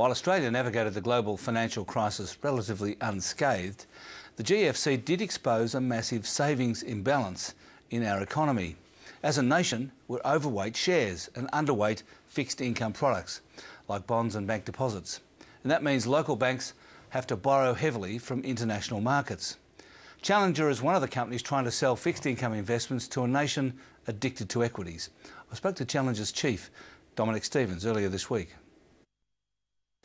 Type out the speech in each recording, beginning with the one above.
While Australia navigated the global financial crisis relatively unscathed, the GFC did expose a massive savings imbalance in our economy. As a nation, we're overweight shares and underweight fixed income products like bonds and bank deposits. And that means local banks have to borrow heavily from international markets. Challenger is one of the companies trying to sell fixed income investments to a nation addicted to equities. I spoke to Challenger's chief, Dominic Stevens, earlier this week.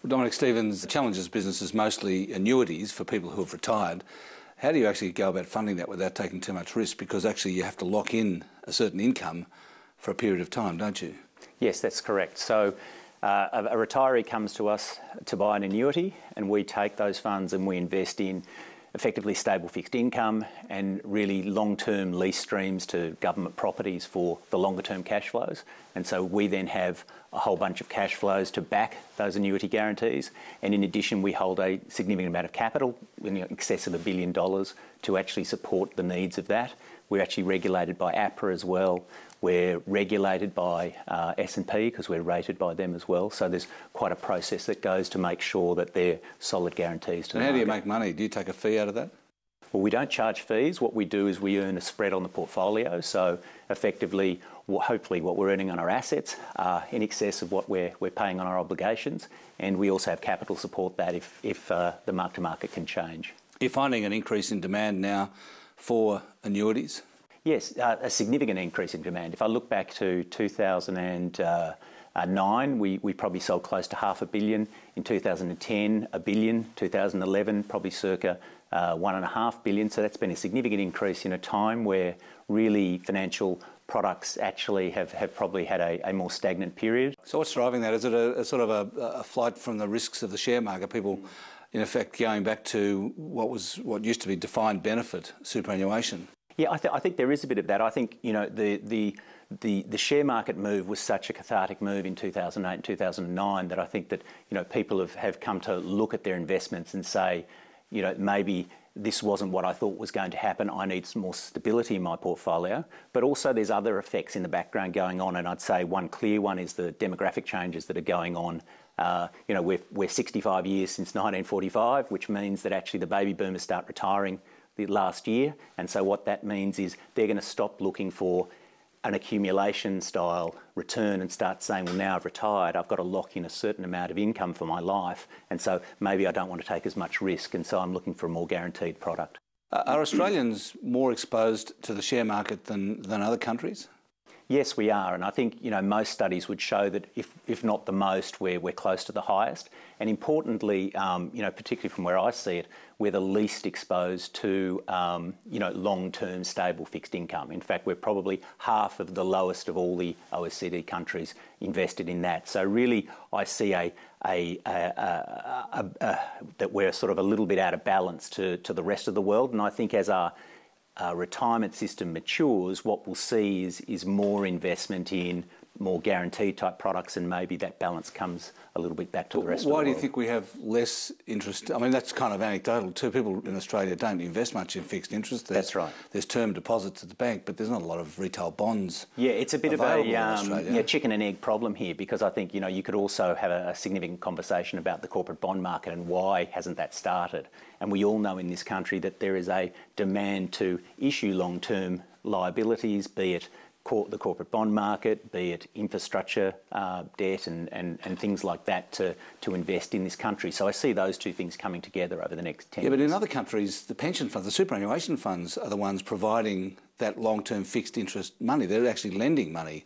Well, Dominic Stevens, Challenger's business is mostly annuities for people who have retired. How do you actually go about funding that without taking too much risk? Because actually you have to lock in a certain income for a period of time, don't you? Yes, that's correct. So a retiree comes to us to buy an annuity, and we take those funds and we invest in effectively stable fixed income and really long-term lease streams to government properties for the longer-term cash flows. And so we then have a whole bunch of cash flows to back those annuity guarantees. And in addition, we hold a significant amount of capital, in excess of $1 billion, to actually support the needs of that. We're actually regulated by APRA as well. We're regulated by S&P because we're rated by them as well. So there's quite a process that goes to make sure that they're solid guarantees to the market. And how do you make money? Do you take a fee out of that? Well, we don't charge fees. What we do is we earn a spread on the portfolio. So effectively, hopefully what we're earning on our assets are in excess of what we're paying on our obligations. And we also have capital support that if the mark-to-market can change. You're finding an increase in demand now for annuities? Yes, a significant increase in demand. If I look back to 2009, we probably sold close to $500 million. In 2010, $1 billion. 2011, probably circa $1.5 billion. So that's been a significant increase in a time where really financial products actually have probably had a more stagnant period. So what's driving that? Is it a sort of a flight from the risks of the share market? People, in effect, going back to what used to be defined benefit superannuation? Yeah, I think there is a bit of that. I think, you know, the share market move was such a cathartic move in 2008 and 2009 that I think that, you know, people have come to look at their investments and say, you know, maybe this wasn't what I thought was going to happen. I need some more stability in my portfolio. But also there's other effects in the background going on. And I'd say one clear one is the demographic changes that are going on. You know, we're 65 years since 1945, which means that actually the baby boomers start retiring the last year. And so what that means is they're going to stop looking for an accumulation style return and start saying, well, now I've retired, I've got to lock in a certain amount of income for my life. And so maybe I don't want to take as much risk. And so I'm looking for a more guaranteed product. Are Australians more exposed to the share market than other countries? Yes, we are. And I think, you know, most studies would show that if not the most, we're close to the highest. And importantly, you know, particularly from where I see it, we're the least exposed to, you know, long-term stable fixed income. In fact, we're probably half of the lowest of all the OECD countries invested in that. So really, I see that we're sort of a little bit out of balance to the rest of the world. And I think as our retirement system matures, what we'll see is more investment in more guaranteed type products, and maybe that balance comes a little bit back to the rest of the world. Why do you think we have less interest? I mean, that's kind of anecdotal too. People in Australia don't invest much in fixed interest. That's right. There's term deposits at the bank, but there's not a lot of retail bonds. Yeah, it's a bit of a chicken and egg problem here, because I think, you know, you could also have a significant conversation about the corporate bond market and why hasn't that started. And we all know in this country that there is a demand to issue long-term liabilities, be it the corporate bond market, be it infrastructure debt and things like that to invest in this country. So I see those two things coming together over the next 10 years. Yeah, but in other countries, the pension funds, the superannuation funds are the ones providing that long-term fixed interest money. They're actually lending money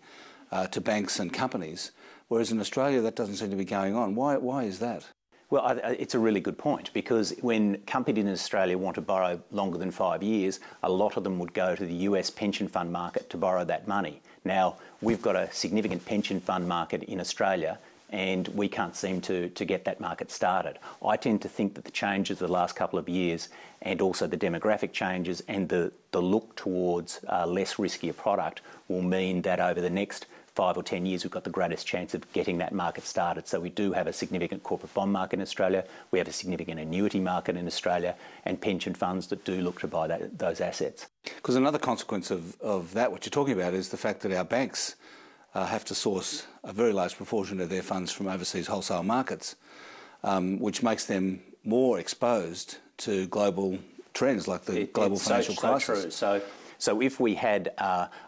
to banks and companies, whereas in Australia that doesn't seem to be going on. Why is that? Well, it's a really good point, because when companies in Australia want to borrow longer than 5 years, a lot of them would go to the US pension fund market to borrow that money. Now, we've got a significant pension fund market in Australia, and we can't seem to get that market started. I tend to think that the changes of the last couple of years, and also the demographic changes and the look towards less riskier product, will mean that over the next 5 or 10 years, we've got the greatest chance of getting that market started. So we do have a significant corporate bond market in Australia. We have a significant annuity market in Australia, and pension funds that do look to buy those assets. Because another consequence of that, what you're talking about, is the fact that our banks have to source a very large proportion of their funds from overseas wholesale markets. which makes them more exposed to global trends like the global financial crisis. So if we had,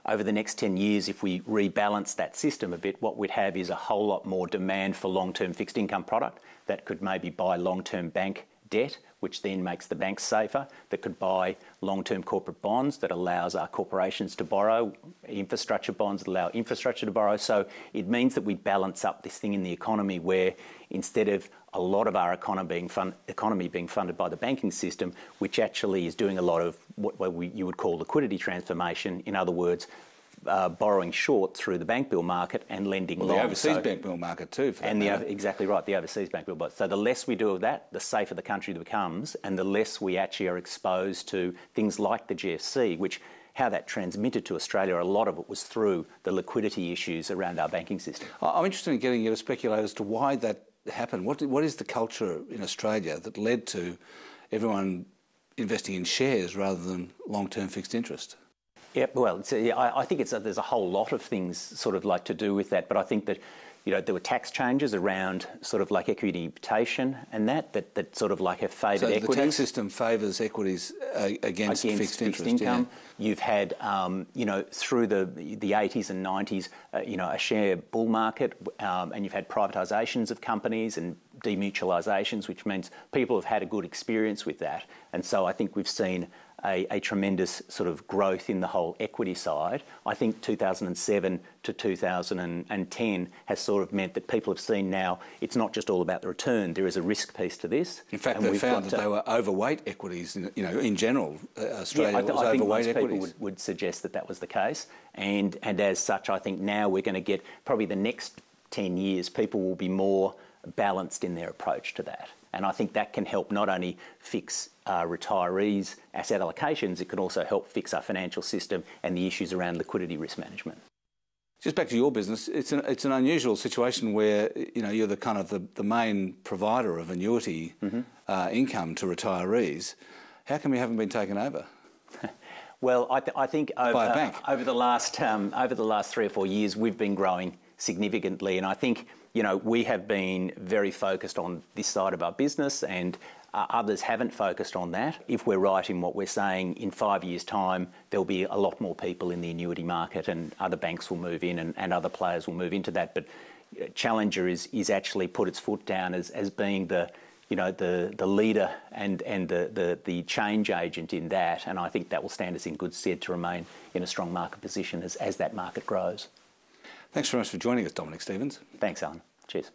over the next 10 years, if we rebalance that system a bit, what we'd have is a whole lot more demand for long-term fixed income product that could maybe buy long-term bank debt, which then makes the banks safer, that could buy long-term corporate bonds that allows our corporations to borrow, infrastructure bonds that allow infrastructure to borrow. So it means that we balance up this thing in the economy where instead of a lot of our economy being funded by the banking system, which actually is doing a lot of what you would call liquidity transformation, in other words, borrowing short through the bank bill market and lending long. The overseas bank bill market too, for that matter. Exactly right, the overseas bank bill. So the less we do of that, the safer the country becomes, and the less we actually are exposed to things like the GFC, which how that transmitted to Australia, a lot of it was through the liquidity issues around our banking system. I'm interested in getting you to speculate as to why that happened. What is the culture in Australia that led to everyone investing in shares rather than long-term fixed interest? Yeah, well, I think there's a whole lot of things sort of like to do with that, but I think that there were tax changes around sort of like equity imputation and that sort of like have favoured equities. So the tax system favours equities against fixed income. Yeah. You've had, through the 80s and 90s, a share bull market, and you've had privatisations of companies and demutualisations, which means people have had a good experience with that. And so I think we've seen a tremendous sort of growth in the whole equity side. I think 2007 to 2010 has sort of meant that people have seen now it's not just all about the return, there is a risk piece to this. In fact, they found that they were overweight equities, in general. Australia was overweight I think most equities. people would suggest that was the case. And as such, I think now we're going to get, probably the next 10 years, people will be more balanced in their approach to that. And I think that can help not only fix retirees' asset allocations, it can also help fix our financial system and the issues around liquidity risk management. Just back to your business, it's an unusual situation where you're the kind of the main provider of annuity income to retirees. How come you haven't been taken over? Well, I think by a bank. over the last 3 or 4 years, we've been growing significantly, and I think we have been very focused on this side of our business, and others haven't focused on that. If we're right in what we're saying, in 5 years' time, there'll be a lot more people in the annuity market, and other banks will move in, and other players will move into that. But Challenger is actually put its foot down as being the leader and the change agent in that, and I think that will stand us in good stead to remain in a strong market position as that market grows. Thanks very much for joining us, Dominic Stevens. Thanks, Alan. Cheers.